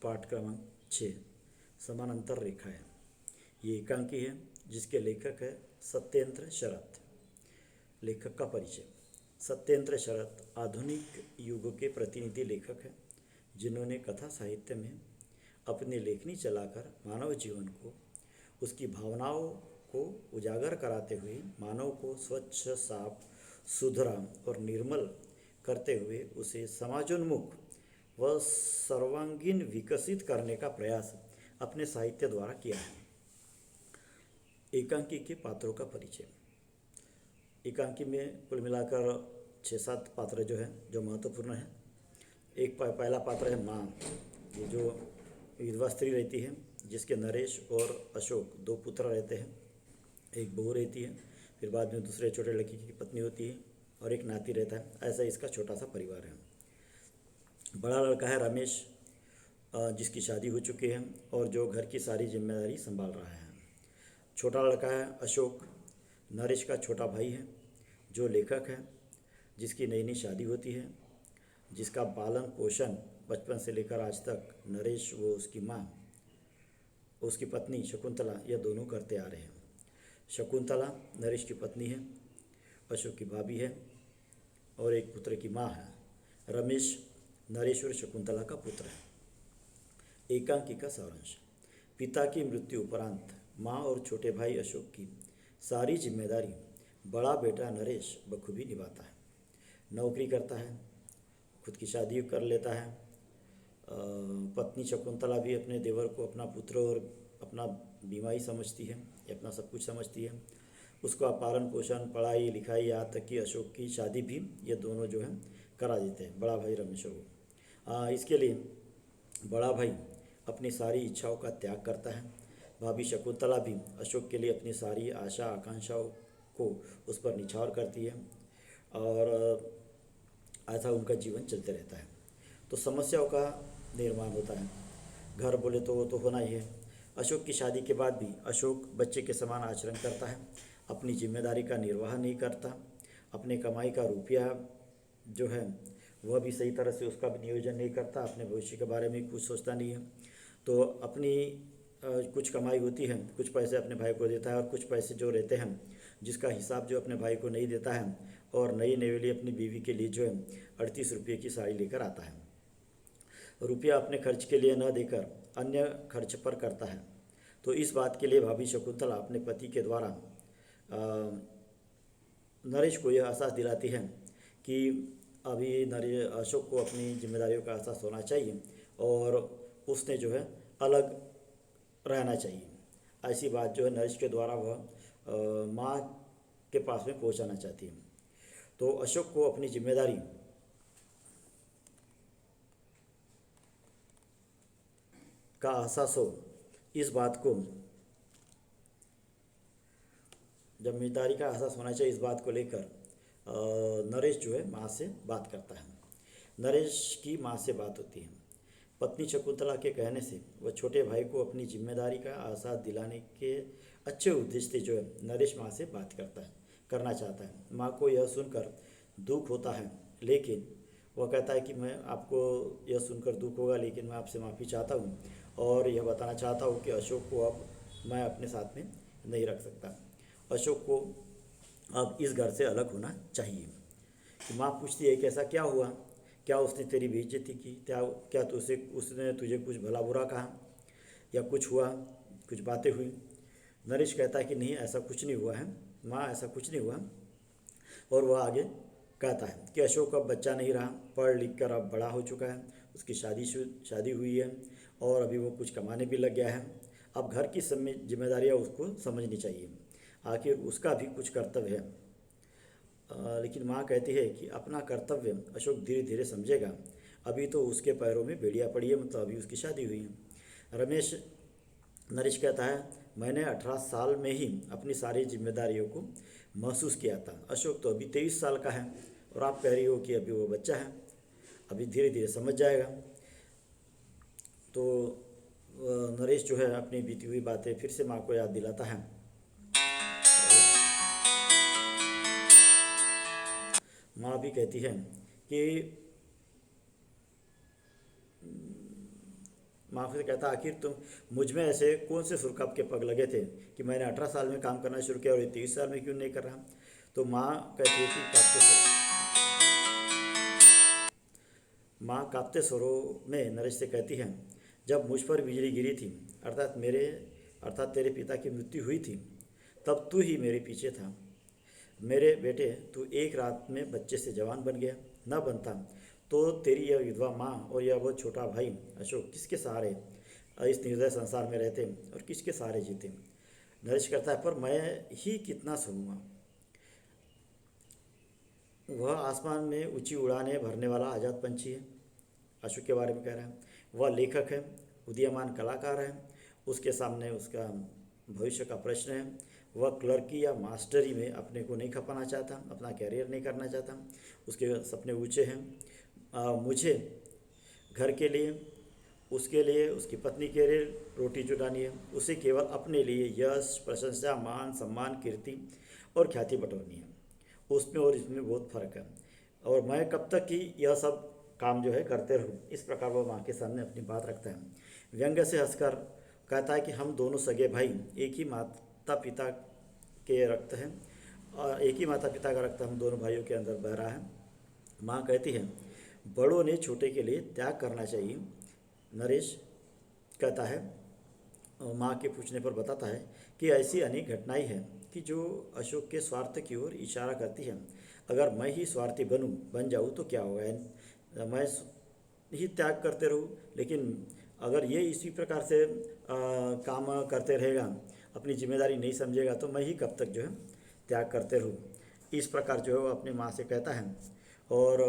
पाठ क्रमांक 6 समानांतर रेखाएं। ये एकांकी है जिसके लेखक है सत्येंद्र शरत। लेखक का परिचय। सत्येंद्र शरत आधुनिक युग के प्रतिनिधि लेखक हैं जिन्होंने कथा साहित्य में अपनी लेखनी चलाकर मानव जीवन को, उसकी भावनाओं को उजागर कराते हुए मानव को स्वच्छ, साफ, सुधरा और निर्मल करते हुए उसे समाजोन्मुख व सर्वांगीण विकसित करने का प्रयास अपने साहित्य द्वारा किया है। एकांकी के पात्रों का परिचय। एकांकी में कुल मिलाकर 6-7 पात्र जो हैं जो महत्वपूर्ण हैं। एक पहला पात्र है माँ, ये जो विधवा स्त्री रहती है जिसके नरेश और अशोक 2 पुत्र रहते हैं, एक बहू रहती है, फिर बाद में दूसरे छोटे लड़की की पत्नी होती है और एक नाती रहता है। ऐसा इसका छोटा सा परिवार है। बड़ा लड़का है रमेश, जिसकी शादी हो चुकी है और जो घर की सारी जिम्मेदारी संभाल रहा है। छोटा लड़का है अशोक, नरेश का छोटा भाई है जो लेखक है, जिसकी नई नई शादी होती है, जिसका पालन पोषण बचपन से लेकर आज तक नरेश व उसकी माँ, उसकी पत्नी शकुंतला, यह दोनों करते आ रहे हैं। शकुंतला नरेश की पत्नी है, अशोक की भाभी है और एक पुत्र की माँ है। रमेश नरेश और शकुंतला का पुत्र है। एकांकी का सारांश। पिता की मृत्यु उपरांत माँ और छोटे भाई अशोक की सारी जिम्मेदारी बड़ा बेटा नरेश बखूबी निभाता है। नौकरी करता है, खुद की शादी कर लेता है। पत्नी शकुंतला भी अपने देवर को अपना पुत्र और अपना बीमा ही समझती है, अपना सब कुछ समझती है। उसका पालन पोषण, पढ़ाई लिखाई, यहाँ तक कि अशोक की शादी भी ये दोनों जो है करा देते हैं, बड़ा भाई रमेश को। इसके लिए बड़ा भाई अपनी सारी इच्छाओं का त्याग करता है। भाभी शकुंतला भी अशोक के लिए अपनी सारी आशा आकांक्षाओं को उस पर निछावर करती है और ऐसा उनका जीवन चलते रहता है। तो समस्याओं का निर्माण होता है। घर बोले तो वो तो होना ही है। अशोक की शादी के बाद भी अशोक बच्चे के समान आचरण करता है, अपनी जिम्मेदारी का निर्वाह नहीं करता, अपने कमाई का रुपया जो है वह भी सही तरह से उसका भी नियोजन नहीं करता, अपने भविष्य के बारे में कुछ सोचता नहीं है। तो अपनी कुछ कमाई होती है, कुछ पैसे अपने भाई को देता है और कुछ पैसे जो रहते हैं जिसका हिसाब जो अपने भाई को नहीं देता है और नई नवेली अपनी बीवी के लिए जो है 38 रुपये की साड़ी लेकर आता है। रुपया अपने खर्च के लिए न देकर अन्य खर्च पर करता है। तो इस बात के लिए भाभी शकुंतला अपने पति के द्वारा नरेश को यह एहसास दिलाती है कि अभी अशोक को अपनी जिम्मेदारियों का एहसास होना चाहिए और उसने जो है अलग रहना चाहिए। ऐसी बात जो है नरेश के द्वारा वह माँ के पास में पहुँचाना चाहती है। तो अशोक को अपनी जिम्मेदारी का एहसास हो, इस बात को जिम्मेदारी का एहसास होना चाहिए, इस बात को लेकर नरेश जो है माँ से बात करता है। नरेश की माँ से बात होती है। पत्नी शकुंतला के कहने से वह छोटे भाई को अपनी जिम्मेदारी का एहसास दिलाने के अच्छे उद्देश्य से जो है नरेश माँ से बात करना चाहता है। माँ को यह सुनकर दुख होता है, लेकिन वह कहता है कि मैं आपको यह सुनकर दुख होगा, लेकिन मैं आपसे माफ़ी चाहता हूँ और यह बताना चाहता हूँ कि अशोक को अब मैं अपने साथ में नहीं रख सकता। अशोक को अब इस घर से अलग होना चाहिए। कि माँ पूछती है कि ऐसा क्या हुआ, क्या उसने तेरी बेइज्जती की, क्या उसने तुझे कुछ भला बुरा कहा या कुछ हुआ, कुछ बातें हुई। नरेश कहता है कि नहीं, ऐसा कुछ नहीं हुआ है माँ, ऐसा कुछ नहीं हुआ। और वह आगे कहता है कि अशोक अब बच्चा नहीं रहा, पढ़ लिख कर अब बड़ा हो चुका है, उसकी शादी हुई है और अभी वो कुछ कमाने भी लग गया है। अब घर की जिम्मेदारियाँ उसको समझनी चाहिए, आखिर उसका भी कुछ कर्तव्य है। लेकिन माँ कहती है कि अपना कर्तव्य अशोक धीरे धीरे समझेगा, अभी तो उसके पैरों में बेड़ियाँ पड़ी है, मतलब अभी उसकी शादी हुई है। नरेश कहता है मैंने 18 साल में ही अपनी सारी जिम्मेदारियों को महसूस किया था, अशोक तो अभी 23 साल का है और आप कह रही हो कि अभी वो बच्चा है, अभी धीरे धीरे समझ जाएगा। तो नरेश जो है अपनी बीती हुई बातें फिर से माँ को याद दिलाता है। माँ भी कहती है कि माँ से कहता, आखिर तुम मुझ में ऐसे कौन से सुरख आपके पग लगे थे कि मैंने 18 साल में काम करना शुरू किया और ये 30 साल में क्यों नहीं कर रहा। तो माँ कांपते स्वरों में नरेश से कहती है, जब मुझ पर बिजली गिरी थी, अर्थात तेरे पिता की मृत्यु हुई थी, तब तू ही मेरे पीछे था। मेरे बेटे, तू एक रात में बच्चे से जवान बन गया। न बनता तो तेरी यह विधवा माँ और यह वो छोटा भाई अशोक किसके सहारे इस निर्दय संसार में रहते और किसके सहारे जीते। नरेश कहता है, पर मैं ही कितना सहूँगा। वह आसमान में ऊंची उड़ानें भरने वाला आज़ाद पंछी है। अशोक के बारे में कह रहा है। वह लेखक है, उदीयमान कलाकार है। उसके सामने उसका भविष्य का प्रश्न है। वह क्लर्की या मास्टरी में अपने को नहीं खपाना चाहता, अपना कैरियर नहीं करना चाहता। उसके सपने ऊंचे हैं। मुझे घर के लिए, उसके लिए, उसकी पत्नी के लिए रोटी जुटानी है। उसे केवल अपने लिए यश, प्रशंसा, मान, सम्मान, कीर्ति और ख्याति बटोरनी है। उसमें और इसमें बहुत फर्क है। और मैं कब तक कि यह सब काम जो है करते रहूँ, इस प्रकार वह माँ के सामने अपनी बात रखता है। व्यंग्य से हंसकर कहता है कि हम दोनों सगे भाई, एक ही माता पिता के रक्त हैं और एक ही माता पिता का रक्त हम दोनों भाइयों के अंदर बह रहा है। माँ कहती है, बड़ों ने छोटे के लिए त्याग करना चाहिए। नरेश कहता है, और माँ के पूछने पर बताता है कि ऐसी अनेक घटनाएं हैं कि जो अशोक के स्वार्थ की ओर इशारा करती है। अगर मैं ही स्वार्थी बन जाऊँ तो क्या होगा। मैं ही त्याग करते रहूँ, लेकिन अगर ये इसी प्रकार से काम करते रहेगा, अपनी जिम्मेदारी नहीं समझेगा, तो मैं ही कब तक जो है त्याग करते रहूँ। इस प्रकार जो है वो अपनी माँ से कहता है और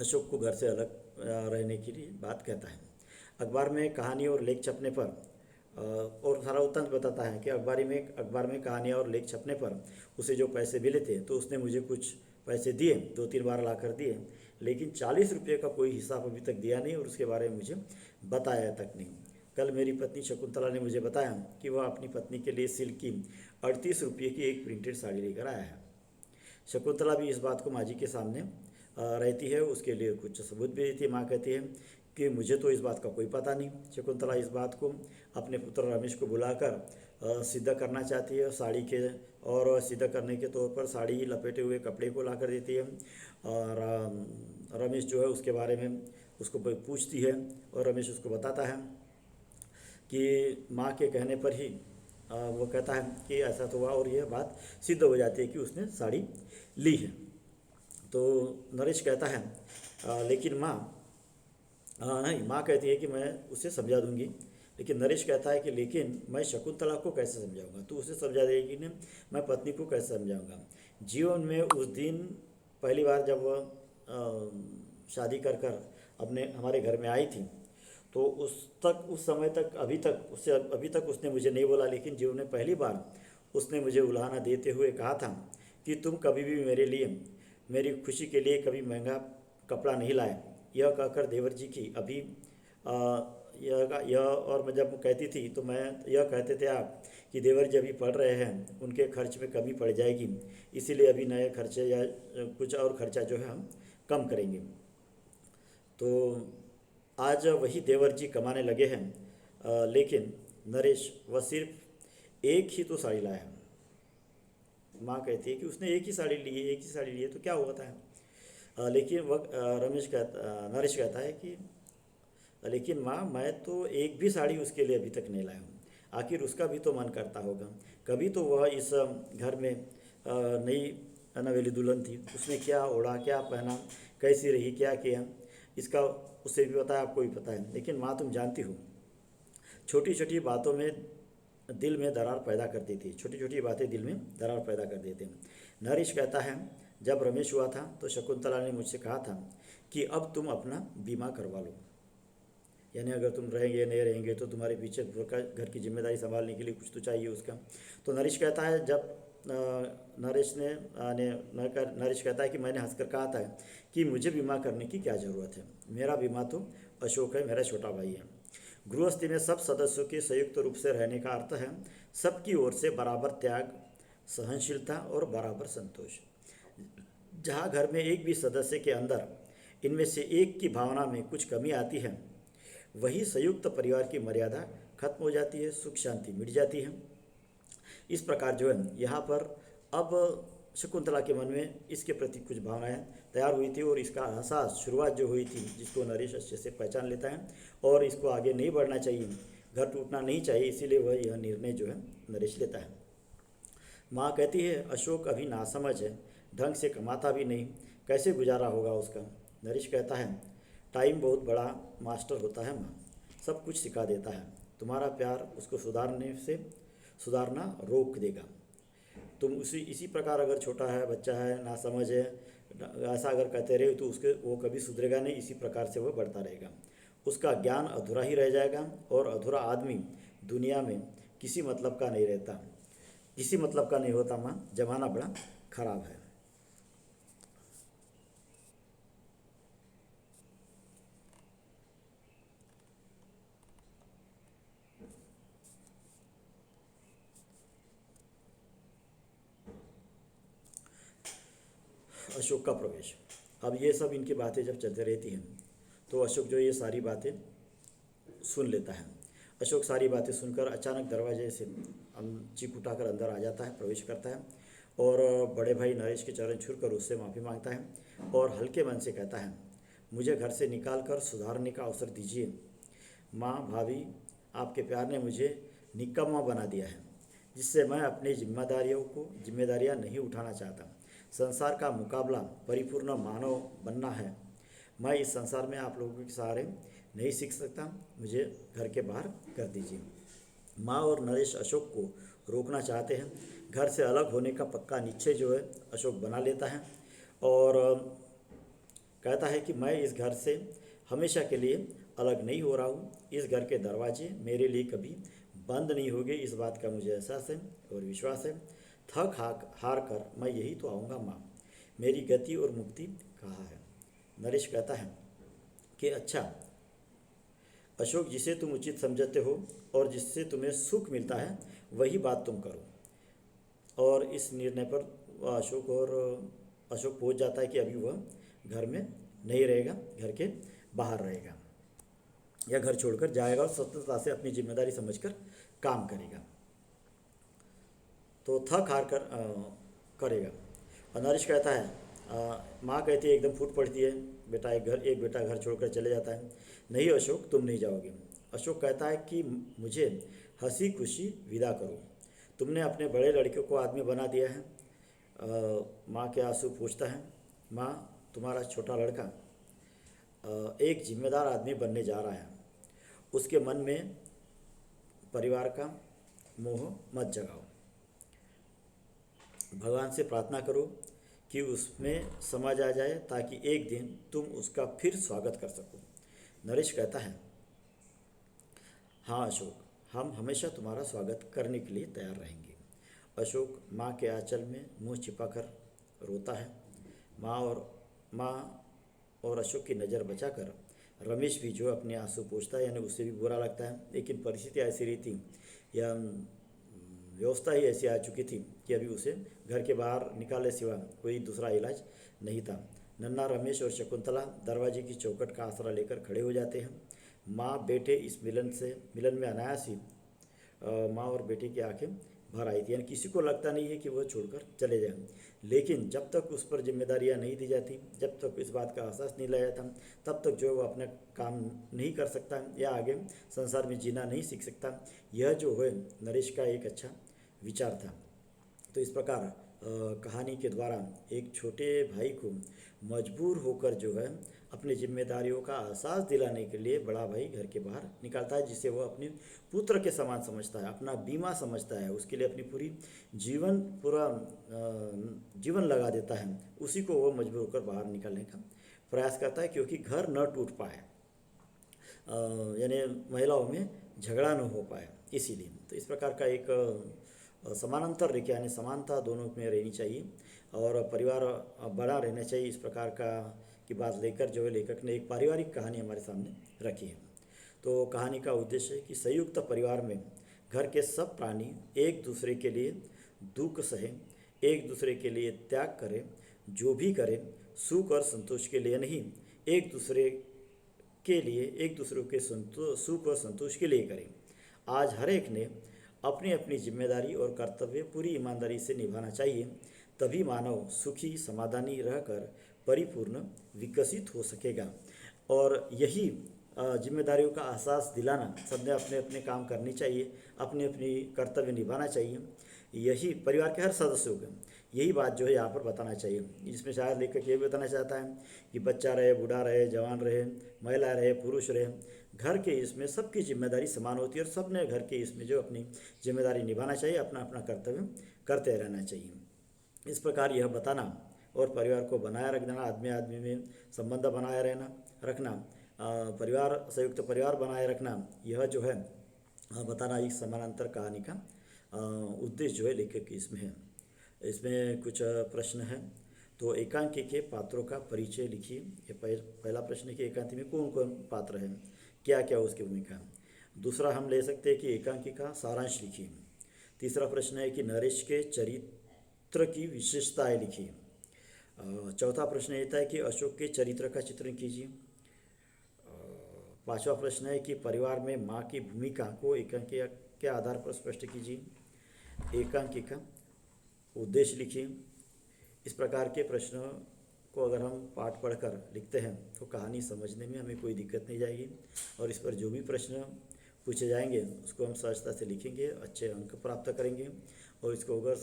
अशोक को घर से अलग रहने के लिए बात कहता है। अखबार में कहानी और लेख छपने पर और सारा वृत्तांत बताता है कि अखबार में कहानियाँ और लेख छपने पर उसे जो पैसे मिले थे, तो उसने मुझे कुछ पैसे दिए, 2-3 बार ला कर दिए, लेकिन 40 रुपये का कोई हिसाब अभी तक दिया नहीं और उसके बारे में मुझे बताया तक नहीं। कल मेरी पत्नी शकुंतला ने मुझे बताया कि वह अपनी पत्नी के लिए सिल्क की 38 रुपये की एक प्रिंटेड साड़ी लेकर आया है। शकुंतला भी इस बात को माँ जी के सामने रहती है, उसके लिए कुछ सबूत भी देती है। माँ कहती है कि मुझे तो इस बात का कोई पता नहीं। शकुंतला इस बात को अपने पुत्र रमेश को बुलाकर सिद्ध करना चाहती है साड़ी के, और सिद्ध करने के तौर पर साड़ी लपेटे हुए कपड़े को ला कर देती है। और रमेश जो है उसके बारे में उसको पूछती है और रमेश उसको बताता है कि माँ के कहने पर ही वो कहता है कि ऐसा तो हुआ, और यह बात सिद्ध हो जाती है कि उसने साड़ी ली है। तो नरेश कहता है लेकिन माँ, नहीं, माँ कहती है कि मैं उसे समझा दूंगी। लेकिन नरेश कहता है कि लेकिन मैं शकुंतला को कैसे समझाऊंगा, तू उसे समझा देगी ना, मैं पत्नी को कैसे समझाऊंगा। जीवन में उस दिन पहली बार जब वह शादी कर कर अपने हमारे घर में आई थी, तो उस समय तक अभी तक उसने मुझे नहीं बोला, लेकिन जीवन में पहली बार उसने मुझे उलाहना देते हुए कहा था कि तुम कभी भी मेरे लिए, मेरी खुशी के लिए कभी महंगा कपड़ा नहीं लाए। यह कहकर देवर जी की अभी यह और मैं जब कहती थी तो मैं यह कहते थे आप कि देवर जी अभी पढ़ रहे हैं, उनके खर्च में कमी पड़ जाएगी, इसीलिए अभी नए खर्चे या कुछ और खर्चा जो है हम कम करेंगे। तो आज वही देवर जी कमाने लगे हैं, लेकिन नरेश वह सिर्फ एक ही तो साड़ी लाया है। माँ कहती है कि उसने एक ही साड़ी ली है तो क्या होता है। लेकिन वह नरेश कहता है कि लेकिन माँ, मैं तो एक भी साड़ी उसके लिए अभी तक नहीं लाया हूँ। आखिर उसका भी तो मन करता होगा, कभी तो वह इस घर में नई नवेली दुल्हन थी, उसने क्या ओढ़ा, क्या पहना, कैसी रही, क्या किया, इसका उसे भी पता है, आपको भी पता है। लेकिन माँ, तुम जानती हो, छोटी छोटी बातों में दिल में दरार पैदा कर देती, छोटी छोटी बातें दिल में दरार पैदा कर देते हैं। नरेश कहता है, जब रमेश हुआ था तो शकुंतला ने मुझसे कहा था कि अब तुम अपना बीमा करवा लो, यानी अगर तुम रहेंगे नहीं रहेंगे तो तुम्हारे पीछे घर की जिम्मेदारी संभालने के लिए कुछ तो चाहिए उसका। तो नरेश कहता है, जब नरेश कहता है कि मैंने हंसकर कहा था कि मुझे बीमा करने की क्या ज़रूरत है, मेरा बीमा तो अशोक है, मेरा छोटा भाई है। गृहस्थी में सब सदस्यों के संयुक्त रूप से रहने का अर्थ है सबकी ओर से बराबर त्याग, सहनशीलता और बराबर संतोष। जहाँ घर में एक भी सदस्य के अंदर इनमें से एक की भावना में कुछ कमी आती है, वही संयुक्त परिवार की मर्यादा खत्म हो जाती है, सुख शांति मिट जाती है। इस प्रकार जो है यहाँ पर अब शकुंतला के मन में इसके प्रति कुछ भावनाएं तैयार हुई थी और इसका एहसास शुरुआत जो हुई थी, जिसको नरेश अच्छे से पहचान लेता है और इसको आगे नहीं बढ़ना चाहिए, घर टूटना नहीं चाहिए, इसीलिए वह यह निर्णय जो है नरेश लेता है। माँ कहती है अशोक अभी नासमझ है, ढंग से कमाता भी नहीं, कैसे गुजारा होगा उसका। नरेश कहता है टाइम बहुत बड़ा मास्टर होता है माँ, सब कुछ सिखा देता है, तुम्हारा प्यार उसको सुधारना रोक देगा। तुम इसी प्रकार अगर छोटा है, बच्चा है, नासमझ है, ऐसा अगर कहते रहे तो उसके वो कभी सुधरेगा नहीं, इसी प्रकार से वह बढ़ता रहेगा, उसका ज्ञान अधूरा ही रह जाएगा और अधूरा आदमी दुनिया में किसी मतलब का नहीं रहता, किसी मतलब का नहीं होता माँ, जमाना बड़ा खराब है। अशोक का प्रवेश। अब ये सब इनकी बातें जब चलते रहती हैं तो अशोक जो ये सारी बातें सुन लेता है। अशोक सारी बातें सुनकर अचानक दरवाजे से चीख उठाकर अंदर आ जाता है, प्रवेश करता है और बड़े भाई नरेश के चरण छूकर उससे माफ़ी मांगता है और हल्के मन से कहता है मुझे घर से निकाल कर सुधारने का अवसर दीजिए। माँ, भाभी, आपके प्यार ने मुझे निकम्मा बना दिया है, जिससे मैं अपनी जिम्मेदारियाँ नहीं उठाना चाहता। संसार का मुकाबला परिपूर्ण मानव बनना है। मैं इस संसार में आप लोगों के सहारे नहीं सीख सकता, मुझे घर के बाहर कर दीजिए। माँ और नरेश अशोक को रोकना चाहते हैं। घर से अलग होने का पक्का निश्चय जो है अशोक बना लेता है और कहता है कि मैं इस घर से हमेशा के लिए अलग नहीं हो रहा हूँ, इस घर के दरवाजे मेरे लिए कभी बंद नहीं होंगे, इस बात का मुझे एहसास है और विश्वास है। थक हार कर मैं यही तो आऊँगा माँ, मेरी गति और मुक्ति कहाँ है। नरेश कहता है कि अच्छा अशोक, जिसे तुम उचित समझते हो और जिससे तुम्हें सुख मिलता है वही बात तुम करो। और इस निर्णय पर अशोक पहुंच जाता है कि अभी वह घर में नहीं रहेगा, घर के बाहर रहेगा या घर छोड़कर जाएगा और स्वतंत्रता से अपनी जिम्मेदारी समझकर काम करेगा। तो थक हार कर करेगा। और नरेश कहता है माँ कहती है एकदम फूट पड़ती है, एक बेटा घर छोड़कर चले जाता है। नहीं अशोक, तुम नहीं जाओगे। अशोक कहता है कि मुझे हंसी खुशी विदा करो, तुमने अपने बड़े लड़के को आदमी बना दिया है। माँ के आंसू पूछता है माँ, तुम्हारा छोटा लड़का एक जिम्मेदार आदमी बनने जा रहा है, उसके मन में परिवार का मोह मत जगाओ। भगवान से प्रार्थना करो कि उसमें समझ आ जाए ताकि एक दिन तुम उसका फिर स्वागत कर सको। नरेश कहता है हाँ अशोक, हम हमेशा तुम्हारा स्वागत करने के लिए तैयार रहेंगे। अशोक माँ के आंचल में मुंह छिपाकर रोता है। माँ और अशोक की नज़र बचाकर रमेश भी जो अपने आंसू पोंछता है, यानी उसे भी बुरा लगता है, लेकिन परिस्थिति ऐसी रही थी या व्यवस्था ही ऐसी आ चुकी थी कि अभी उसे घर के बाहर निकाले सिवा कोई दूसरा इलाज नहीं था। नन्हा रमेश और शकुंतला दरवाजे की चौखट का आसरा लेकर खड़े हो जाते हैं। माँ बेटे इस मिलन में अनायास ही माँ और बेटे की आंखें भर आई थी, यानी किसी को लगता नहीं है कि वह छोड़कर चले जाएं, लेकिन जब तक उस पर जिम्मेदारियां नहीं दी जाती, जब तक इस बात का एहसास नहीं लाया जाता, तब तक जो वो अपना काम नहीं कर सकता या आगे संसार में जीना नहीं सीख सकता। यह जो है नरेश का एक अच्छा विचार था। तो इस प्रकार कहानी के द्वारा एक छोटे भाई को मजबूर होकर जो है अपनी जिम्मेदारियों का एहसास दिलाने के लिए बड़ा भाई घर के बाहर निकलता है, जिसे वह अपने पुत्र के समान समझता है, अपना बीमा समझता है, उसके लिए अपनी पूरा जीवन लगा देता है। उसी को वह मजबूर होकर बाहर निकलने का प्रयास करता है, क्योंकि घर न टूट पाए, यानी महिलाओं में झगड़ा न हो पाए, इसीलिए। तो इस प्रकार का एक समानांतर रेखा यानी समानता दोनों में रहनी चाहिए और परिवार बड़ा रहना चाहिए, इस प्रकार की बात लेकर जो है लेखक ने एक पारिवारिक कहानी हमारे सामने रखी है। तो कहानी का उद्देश्य है कि संयुक्त परिवार में घर के सब प्राणी एक दूसरे के लिए दुख सहे, एक दूसरे के लिए त्याग करें, जो भी करें सुख और संतोष के लिए नहीं, एक दूसरे के लिए एक दूसरे के सुख और संतोष के लिए करें। आज हर एक ने अपनी अपनी जिम्मेदारी और कर्तव्य पूरी ईमानदारी से निभाना चाहिए, तभी मानव सुखी समाधानी रहकर परिपूर्ण विकसित हो सकेगा। और यही जिम्मेदारियों का एहसास दिलाना, सबने अपने अपने काम करनी चाहिए, अपने अपनी कर्तव्य निभाना चाहिए। यही परिवार के हर सदस्यों को यही बात जो है यहाँ पर बताना चाहिए। इसमें शायद लेखक ये भी बताना चाहता है कि बच्चा रहे, बूढ़ा रहे, जवान रहे, महिला रहे, पुरुष रहे, घर के इसमें सबकी जिम्मेदारी समान होती है और सब ने घर के इसमें जो अपनी जिम्मेदारी निभाना चाहिए, अपना अपना कर्तव्य करते रहना चाहिए। इस प्रकार यह बताना और परिवार को बनाए रखना, आदमी आदमी में संबंध बनाए रखना, परिवार संयुक्त परिवार बनाए रखना, यह जो है बताना एक समानांतर कहानी का उद्देश्य जो है लेखक की इसमें है। इसमें कुछ प्रश्न हैं। तो एकांकी के पात्रों का परिचय लिखिए। ये पहला प्रश्न है कि एकांकी में कौन कौन पात्र हैं, क्या क्या उसकी भूमिका है। दूसरा हम ले सकते हैं कि एकांकी का सारांश लिखिए। तीसरा प्रश्न है कि नरेश के चरित्र की विशेषताएं लिखिए। चौथा प्रश्न ये था कि अशोक के चरित्र का चित्रण कीजिए। पांचवा प्रश्न है कि परिवार में माँ की भूमिका को एकांकी के आधार पर स्पष्ट कीजिए। एकांकी का उद्देश्य लिखिए। इस प्रकार के प्रश्नों को अगर हम पाठ पढ़कर लिखते हैं तो कहानी समझने में हमें कोई दिक्कत नहीं जाएगी, और इस पर जो भी प्रश्न पूछे जाएंगे उसको हम सहजता से लिखेंगे, अच्छे अंक प्राप्त करेंगे। और इसको अगर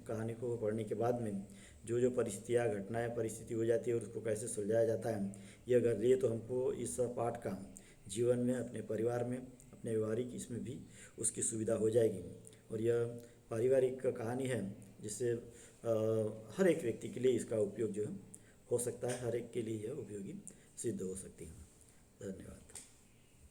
कहानी को पढ़ने के बाद में जो जो परिस्थितियाँ, घटनाएं, परिस्थिति हो जाती है और उसको कैसे सुलझाया जाता है, ये अगर लिए तो हमको इस पाठ का जीवन में, अपने परिवार में, अपने व्यवहारिक इसमें भी उसकी सुविधा हो जाएगी। और यह पारिवारिक कहानी है जिससे हर एक व्यक्ति के लिए इसका उपयोग जो है हो सकता है, हर एक के लिए यह उपयोगी सिद्ध हो सकती है। धन्यवाद।